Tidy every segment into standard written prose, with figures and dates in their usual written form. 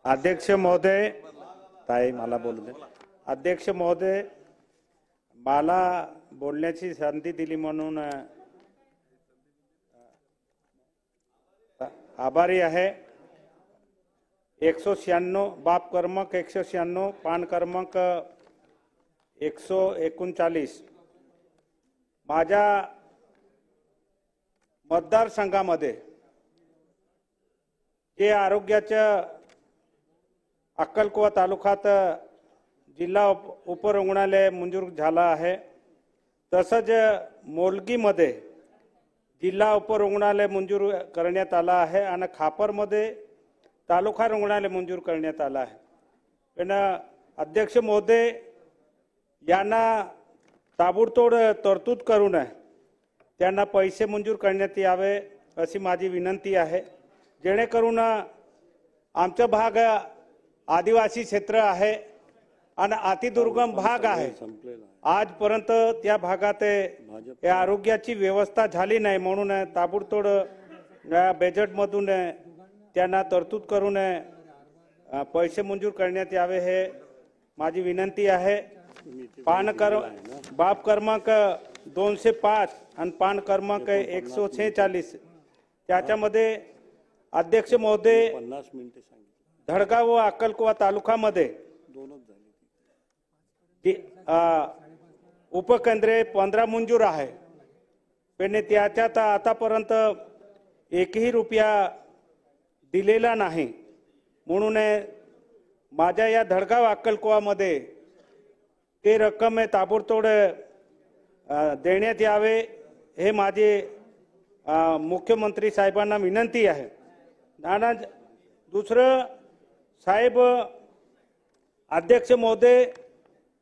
अध्यक्ष महोदय, ताई मला बोलू दे. अध्यक्ष महोदय, मला बोलण्याची संधी दिली म्हणून आभारी आहे. 196 बाब क्रमांक 196 पान क्रमांक 139 माझ्या मतदारसंघामध्ये जे आरोग्याच्या अक्कलकुवा तालुक्यात जिल्हा उपरुग्णालय मंजूर झाला आहे, तसंच मोलगीमध्ये जिल्हा उपरुग्णालय मंजूर करण्यात आला आहे आणि खापरमध्ये तालुका रुग्णालय मंजूर करण्यात आला आहे. पण अध्यक्ष महोदय, यांना ताबडतोब तरतूद करून त्यांना पैसे मंजूर करण्यात यावे अशी माझी विनंती आहे, जेणेकरून आमचा भाग आदिवासी क्षेत्र आहे आणि अतिदुर्गम भाग आहे. आजपर्यंत त्या भागात या आरोग्याची व्यवस्था झाली नाही, म्हणून ताबडतोब बजेटमधून त्यांना तरतूद करून पैसे मंजूर करण्यात यावे हे माझी विनंती आहे. बाब क्रमांक 205 आणि पान क्रमांक 146 त्याच्यामध्ये अध्यक्ष महोदय, धडगाव व अक्कलकुवा तालुक्यामध्ये उपकेंद्रे 15 मंजूर आहे, पण त्याच्यात आतापर्यंत एकही रुपया दिलेला नाही. म्हणून माझ्या या धडगाव अक्कलकुवामध्ये ते रक्कम ताबडतोब देण्यात यावे हे माझे मुख्यमंत्री साहेबांना विनंती आहे. आणि दुसरं साहेब, अध्यक्ष महोदय,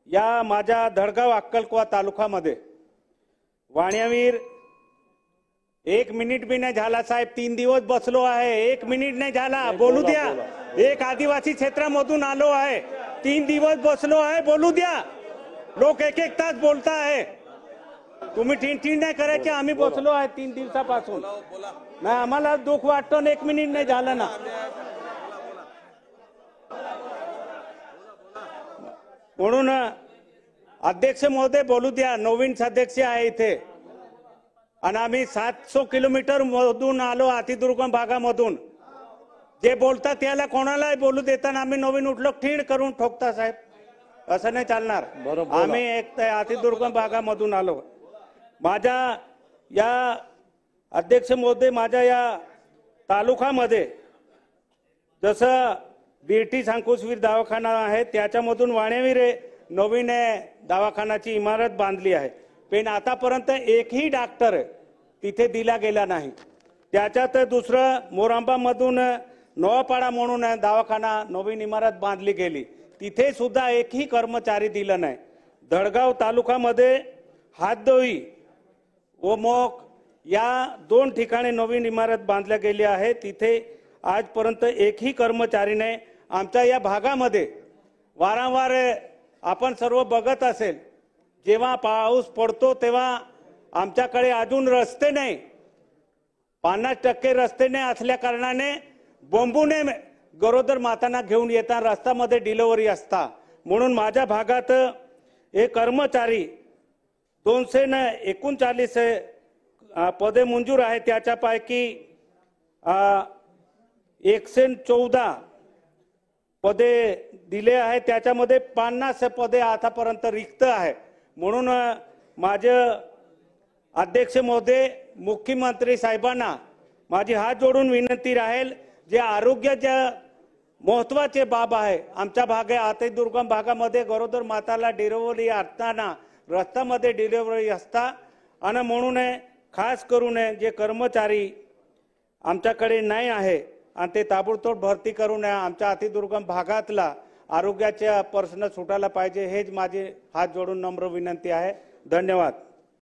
या माझ्या धडगाव अक्कलकुवा तालुक्यामध्ये वाण्यावीर 1 मिनिट भी नाही झाला साहेब, 3 दिवस बसलो आहे, 1 मिनिट नाही झाला, बोलू द्या. एक आदिवासी क्षेत्रामधून आलो आहे, 3 दिवस बसलो आहे, बोलू द्या. लोक 1-1 तास बोलता आहे, तुम्ही ठीक नाही करायचे. आम्ही बसलो आहे 3 दिवसापासून. नाही, आम्हाला दुःख वाटतं, 1 मिनिट नाही झालं ना. म्हणून अध्यक्ष महोदय बोलू द्या. नवीन सदस्य आहे इथे आणि आम्ही 700 किलोमीटर मधून आलो, अतिदुर्गम भागामधून. जे बोलतात त्याला कोणालाही बोलू देताना आम्ही नवीन उठलो ठीण करून ठोकता साहेब, असं नाही चालणार. आम्ही एक अतिदुर्गम भागामधून आलो. माझ्या या अध्यक्ष महोदय, माझ्या या तालुक्यामध्ये जसं बीटी सांकुसवीर दवाखाना आहे, त्याच्यामधून वाण्यावीर नवीन दवाखान्याची इमारत बांधली आहे, पण आतापर्यंत एकही डॉक्टर तिथे दिला गेला नाही. त्याच्यात दुसरं मोरांबामधून नवापाडा म्हणून दवाखाना नवीन इमारत बांधली गेली, तिथे सुद्धा एकही कर्मचारी दिला नाही. धडगाव तालुक्यामध्ये हातदोई व मोक या 2 ठिकाणी नवीन इमारत बांधल्या गेली आहे, तिथे आजपर्यंत एकही कर्मचारी नाही. आमच्या या भागामध्ये वारंवार आपण सर्व बघत असेल, जेव्हा पाऊस पडतो तेव्हा आमच्याकडे अजून रस्ते नाही, 50% रस्ते नाही असल्या कारणाने बोंबूने गरोदर मातांना घेऊन येतात, रस्त्यामध्ये डिलिव्हरी असता. म्हणून माझ्या भागात हे कर्मचारी 239 पदे मंजूर आहे, त्याच्यापैकी 114 पदे दिले आहे, त्याच्यामध्ये 50 पदे आतापर्यंत रिक्त आहे. म्हणून माझे अध्यक्ष महोदय, मुख्यमंत्री साहेबांना माझी हात जोडून विनंती राहील, जे आरोग्याच्या महत्वाचे बाब आहे, आमच्या भाग अतिदुर्गम भागामध्ये गरोदर माताला डिलिव्हरी असताना रस्त्यामध्ये डिलिव्हरी असता आणि म्हणून खास करून जे कर्मचारी आमच्याकडे नाही आहे आणि ते ताबडतोब भरती करून आमच्या अतिदुर्गम भागातला आरोग्याच्या प्रश्न सुटायला पाहिजे, हेच माझे हात जोडून नम्र विनंती आहे. धन्यवाद.